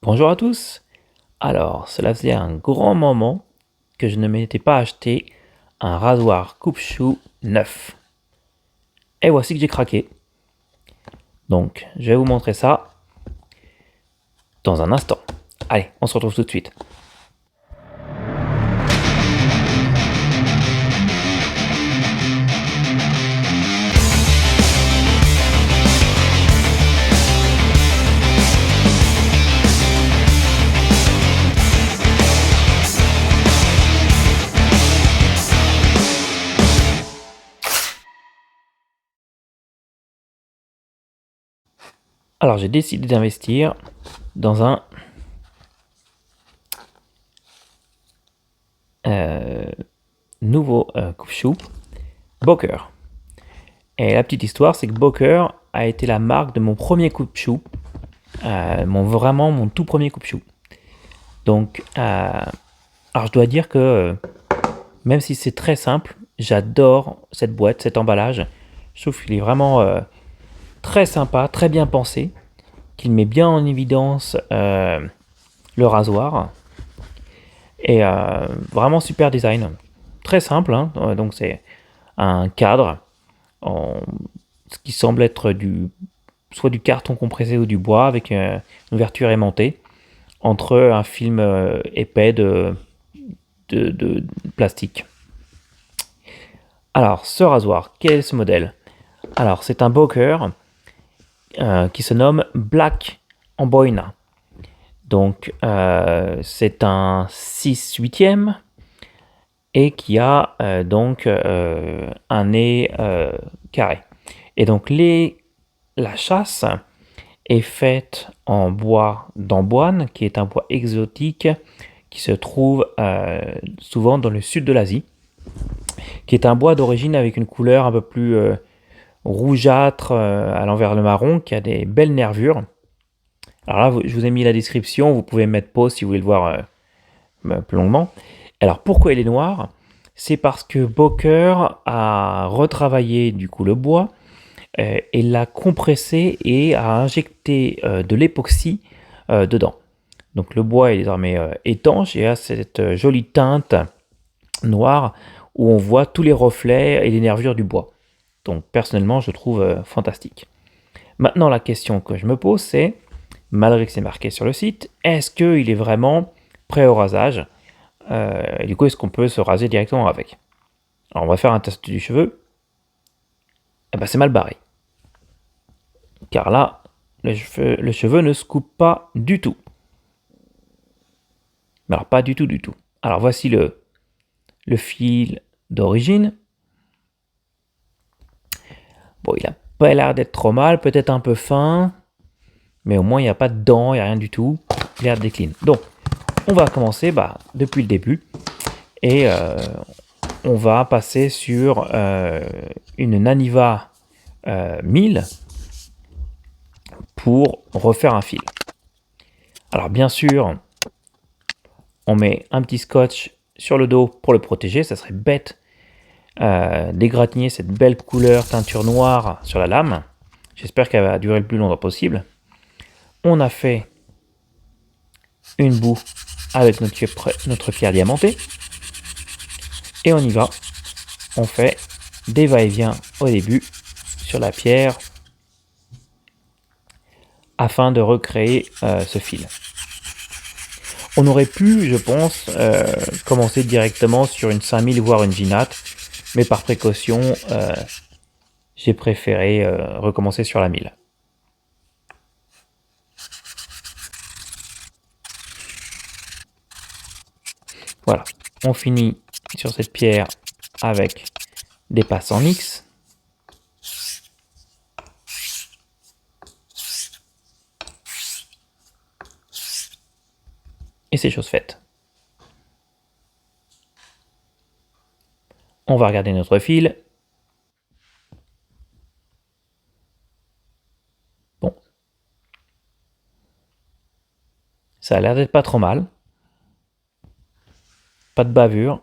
Bonjour à tous. Alors, cela faisait un grand moment que je ne m'étais pas acheté un rasoir coupe-chou neuf. Et voici que j'ai craqué. Donc, je vais vous montrer ça dans un instant. Allez, on se retrouve tout de suite. Alors, j'ai décidé d'investir dans un nouveau coupe-chou, Boker. Et la petite histoire, c'est que Boker a été la marque de mon premier coupe-chou, vraiment mon tout premier coupe-chou. Donc, alors je dois dire que même si c'est très simple, j'adore cette boîte, cet emballage. Je trouve qu'il est vraiment très sympa, très bien pensé, qu'il met bien en évidence le rasoir. Et vraiment super design. Très simple, hein. Donc c'est un cadre, ce qui semble être soit du carton compressé ou du bois avec une ouverture aimantée entre un film épais de plastique. Alors, ce rasoir, quel est ce modèle? Alors, c'est un Boker qui se nomme Black Amboina. Donc, c'est un 6/8e et qui a donc un nez carré. Et donc, la chasse est faite en bois d'amboine, qui est un bois exotique qui se trouve souvent dans le sud de l'Asie, qui est un bois d'origine avec une couleur un peu plus rougeâtre allant vers le marron, qui a des belles nervures. Alors là, je vous ai mis la description, vous pouvez mettre pause si vous voulez le voir plus longuement. Alors pourquoi il est noir? C'est parce que Boker a retravaillé du coup le bois, et l'a compressé et a injecté de l'époxy dedans. Donc le bois est désormais étanche et a cette jolie teinte noire où on voit tous les reflets et les nervures du bois. Donc personnellement, je trouve fantastique. Maintenant, la question que je me pose, c'est, malgré que c'est marqué sur le site, est-ce qu'il est vraiment prêt au rasage? Et du coup, est-ce qu'on peut se raser directement avec? Alors, on va faire un test du cheveu. Eh ben, c'est mal barré. Car là, le cheveu ne se coupe pas du tout. Mais alors, pas du tout, du tout. Alors, voici le fil d'origine. Bon, il a pas l'air d'être trop mal, peut-être un peu fin, mais au moins il n'y a pas de dents, il n'y a rien du tout. Il a l'air d'être clean. Donc, on va commencer depuis le début et on va passer sur une Naniva 1000 pour refaire un fil. Alors, bien sûr, on met un petit scotch sur le dos pour le protéger. Ça serait bête d'égratigner cette belle couleur teinture noire sur la lame. J'espère qu'elle va durer le plus longtemps possible. On a fait une boue avec notre pierre diamantée. Et on y va. On fait des va-et-vient au début sur la pierre afin de recréer ce fil. On aurait pu, je pense, commencer directement sur une 5000 voire une Ginat, mais par précaution, j'ai préféré recommencer sur la 1000. Voilà, on finit sur cette pierre avec des passes en X. Et c'est chose faite. On va regarder notre fil. Bon. Ça a l'air d'être pas trop mal. Pas de bavure.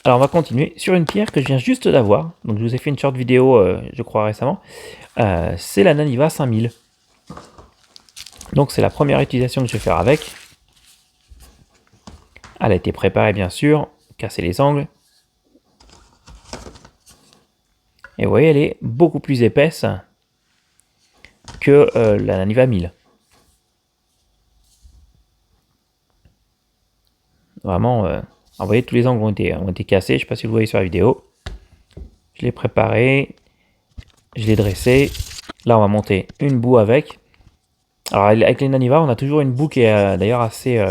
Alors on va continuer sur une pierre que je viens juste d'avoir. Donc je vous ai fait une short vidéo, je crois récemment. C'est la Naniva 5000. Donc c'est la première utilisation que je vais faire avec. Elle a été préparée bien sûr, casser les angles. Et vous voyez, elle est beaucoup plus épaisse que la Naniva 1000. Vraiment, vous voyez, tous les angles ont été cassés. Je ne sais pas si vous voyez sur la vidéo. Je l'ai préparé, je l'ai dressé. Là, on va monter une boue avec. Alors, avec les Naniva, on a toujours une boue qui est d'ailleurs assez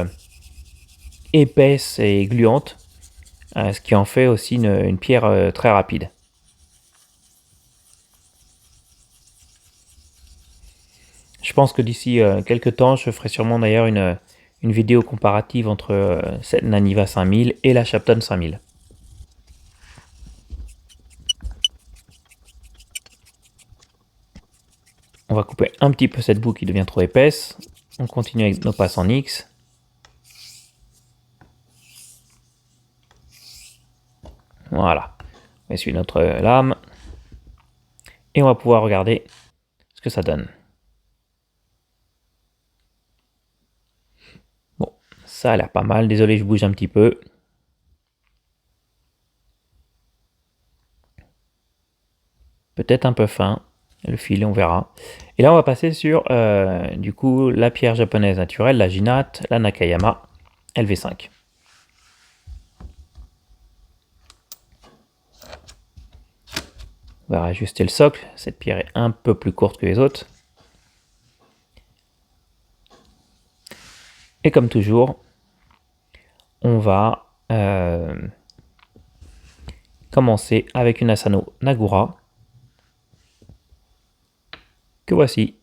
épaisse et gluante, ce qui en fait aussi une pierre très rapide. Je pense que d'ici quelques temps, je ferai sûrement d'ailleurs une vidéo comparative entre cette Naniva 5000 et la Shapton 5000. On va couper un petit peu cette boue qui devient trop épaisse. On continue avec nos passes en X. Voilà. On essuie notre lame. Et on va pouvoir regarder ce que ça donne. Bon, ça a l'air pas mal. Désolé, je bouge un petit peu. Peut-être un peu fin. Le fil, on verra. Et là, on va passer sur, du coup, la pierre japonaise naturelle, la Jinat, la Nakayama LV5. On va ajuster le socle. Cette pierre est un peu plus courte que les autres. Et comme toujours, on va commencer avec une Asano Nagura. Que voici.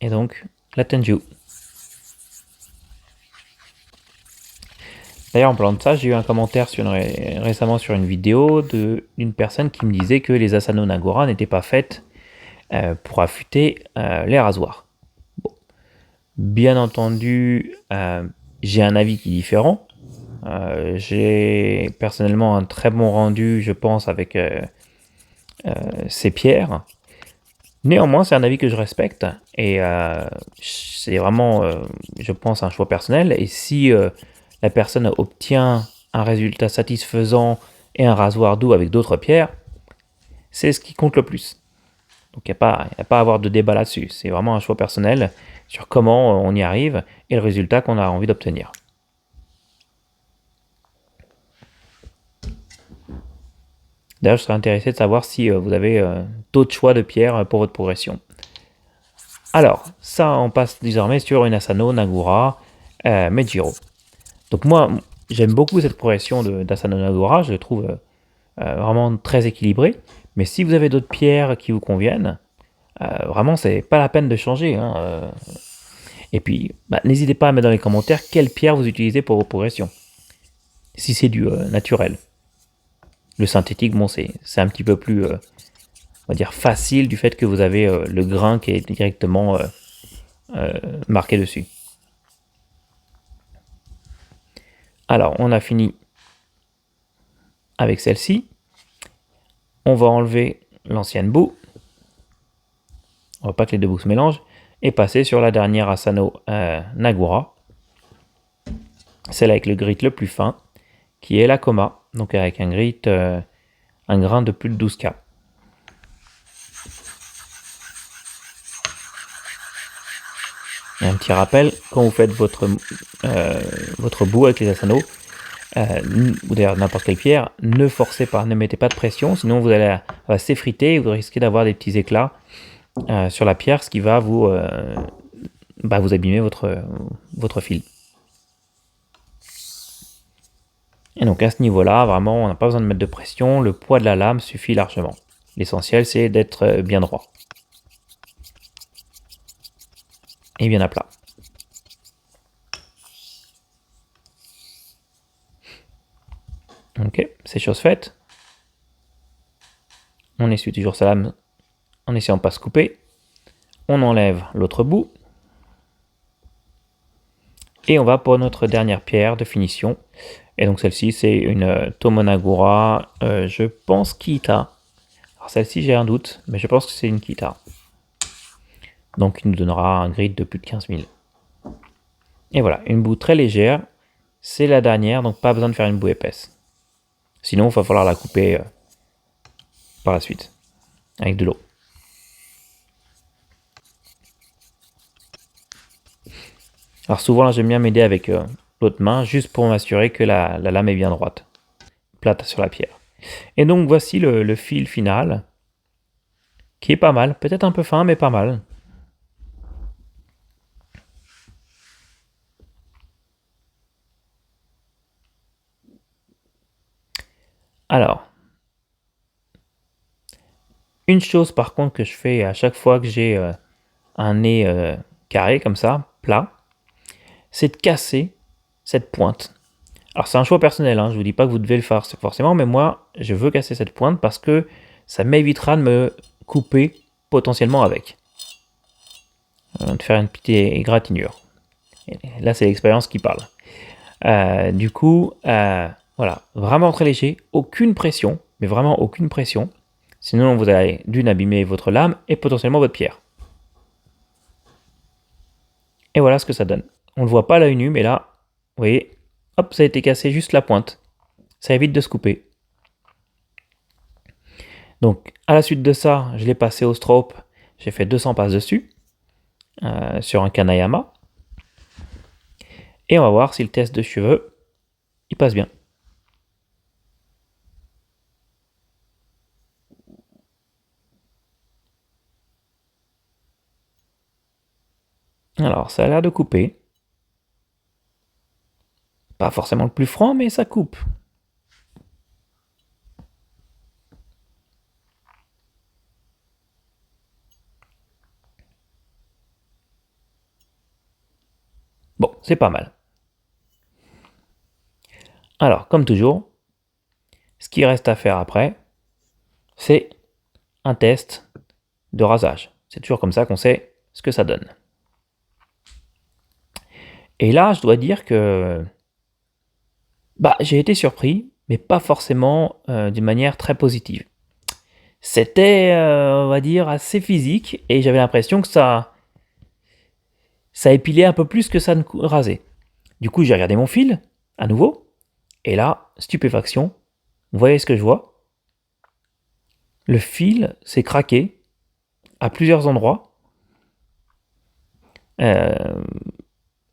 Et donc, la Tenju. D'ailleurs, en parlant de ça, j'ai eu un commentaire récemment sur une vidéo d'une personne qui me disait que les Asano Nagura n'étaient pas faites pour affûter les rasoirs. Bon. Bien entendu, j'ai un avis qui est différent. J'ai personnellement un très bon rendu, je pense, avec ces pierres. Néanmoins, c'est un avis que je respecte et c'est vraiment, je pense, un choix personnel. Et si la personne obtient un résultat satisfaisant et un rasoir doux avec d'autres pierres, c'est ce qui compte le plus. Donc il n'y a pas à avoir de débat là-dessus. C'est vraiment un choix personnel sur comment on y arrive et le résultat qu'on a envie d'obtenir. D'ailleurs, je serais intéressé de savoir si vous avez d'autres choix de pierres pour votre progression. Alors, ça, on passe désormais sur une Asano Nagura Mejiro. Donc moi, j'aime beaucoup cette progression d'Asano Nagura, je la trouve vraiment très équilibrée. Mais si vous avez d'autres pierres qui vous conviennent, vraiment, c'est pas la peine de changer. Hein. Et puis, n'hésitez pas à mettre dans les commentaires quelle pierre vous utilisez pour vos progressions. Si c'est du naturel. Le synthétique, bon, c'est un petit peu plus, on va dire, facile du fait que vous avez le grain qui est directement marqué dessus. Alors, on a fini avec celle-ci. On va enlever l'ancienne boue. On ne va pas que les deux bouts se mélangent. Et passer sur la dernière Asano Nagura. Celle avec le grit le plus fin, qui est la Koma. Donc avec un grit, un grain de plus de 12K. Et un petit rappel, quand vous faites votre boue avec les Asano, ou d'ailleurs n'importe quelle pierre, ne forcez pas, ne mettez pas de pression, sinon vous allez s'effriter et vous risquez d'avoir des petits éclats sur la pierre, ce qui va vous abîmer votre fil. Et donc à ce niveau-là, vraiment, on n'a pas besoin de mettre de pression, le poids de la lame suffit largement. L'essentiel, c'est d'être bien droit. Et bien à plat. Ok, c'est chose faite. On essuie toujours sa lame en essayant de ne pas se couper. On enlève l'autre bout. Et on va pour notre dernière pierre de finition. Et donc celle-ci, c'est une Tomonagura, je pense Kita. Alors celle-ci, j'ai un doute, mais je pense que c'est une Kita. Donc il nous donnera un grid de plus de 15 000. Et voilà, une boue très légère, c'est la dernière, donc pas besoin de faire une boue épaisse. Sinon, il va falloir la couper par la suite, avec de l'eau. Alors souvent, là, j'aime bien m'aider avec l'autre main, juste pour m'assurer que la lame est bien droite, plate sur la pierre. Et donc, voici le fil final, qui est pas mal, peut-être un peu fin, mais pas mal. Alors, une chose par contre que je fais à chaque fois que j'ai un nez carré comme ça, plat, c'est de casser cette pointe. Alors c'est un choix personnel, hein, je vous dis pas que vous devez le faire forcément, mais moi je veux casser cette pointe parce que ça m'évitera de me couper potentiellement avec. De faire une petite égratignure. Et là c'est l'expérience qui parle. Du coup, voilà, vraiment très léger, aucune pression, mais vraiment aucune pression. Sinon vous allez d'une abîmer votre lame et potentiellement votre pierre. Et voilà ce que ça donne. On ne le voit pas à l'œil nu, mais là, vous voyez, hop, ça a été cassé juste la pointe. Ça évite de se couper. Donc, à la suite de ça, je l'ai passé au strobe. J'ai fait 200 passes dessus, sur un Kanayama. Et on va voir si le test de cheveux, il passe bien. Alors, ça a l'air de couper. Pas forcément le plus franc, mais ça coupe. Bon, c'est pas mal. Alors, comme toujours, ce qui reste à faire après, c'est un test de rasage. C'est toujours comme ça qu'on sait ce que ça donne. Et là, je dois dire que j'ai été surpris, mais pas forcément d'une manière très positive. C'était, on va dire, assez physique, et j'avais l'impression que ça épilait un peu plus que ça ne rasait. Du coup, j'ai regardé mon fil, à nouveau, et là, stupéfaction, vous voyez ce que je vois? Le fil s'est craqué à plusieurs endroits,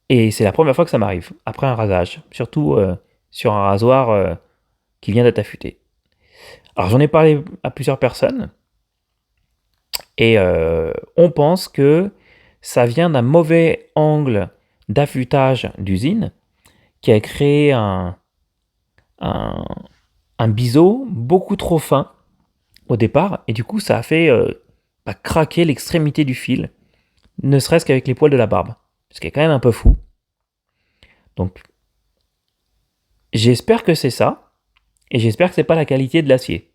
et c'est la première fois que ça m'arrive, après un rasage, surtout sur un rasoir qui vient d'être affûté. Alors j'en ai parlé à plusieurs personnes, et on pense que ça vient d'un mauvais angle d'affûtage d'usine qui a créé un biseau beaucoup trop fin au départ, et du coup ça a fait craquer l'extrémité du fil, ne serait-ce qu'avec les poils de la barbe, ce qui est quand même un peu fou. Donc j'espère que c'est ça, et j'espère que c'est pas la qualité de l'acier.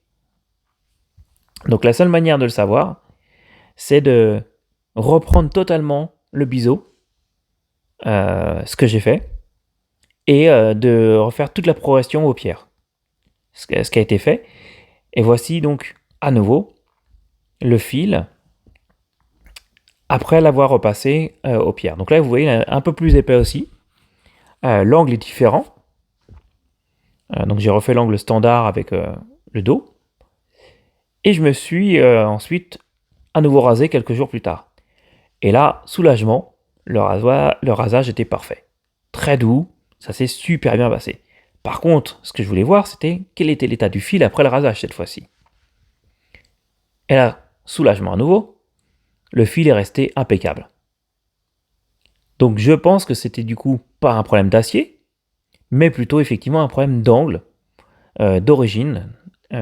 Donc la seule manière de le savoir, c'est de reprendre totalement le biseau, ce que j'ai fait, et de refaire toute la progression aux pierres, ce qui a été fait. Et voici donc à nouveau le fil après l'avoir repassé aux pierres. Donc là, vous voyez, il est un peu plus épais aussi. L'angle est différent. Donc j'ai refait l'angle standard avec le dos. Et je me suis ensuite à nouveau rasé quelques jours plus tard. Et là, soulagement, le rasage était parfait. Très doux, ça s'est super bien passé. Par contre, ce que je voulais voir, c'était quel était l'état du fil après le rasage cette fois-ci. Et là, soulagement à nouveau, le fil est resté impeccable. Donc je pense que c'était du coup pas un problème d'acier, mais plutôt effectivement un problème d'angle, d'origine,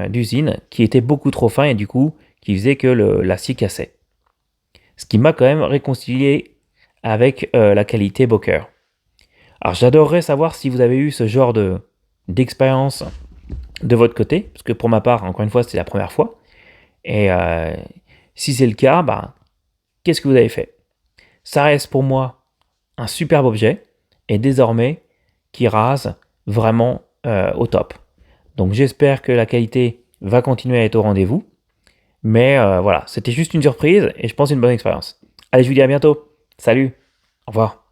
d'usine, qui était beaucoup trop fin et du coup qui faisait que l'acier cassait. Ce qui m'a quand même réconcilié avec la qualité Boker. Alors j'adorerais savoir si vous avez eu ce genre d'expérience de votre côté, parce que pour ma part, encore une fois, c'était la première fois. Et si c'est le cas, qu'est-ce que vous avez fait? Ça reste pour moi un superbe objet, et désormais, qui rase vraiment au top. Donc j'espère que la qualité va continuer à être au rendez-vous. Mais voilà, c'était juste une surprise, et je pense une bonne expérience. Allez, je vous dis à bientôt. Salut, au revoir.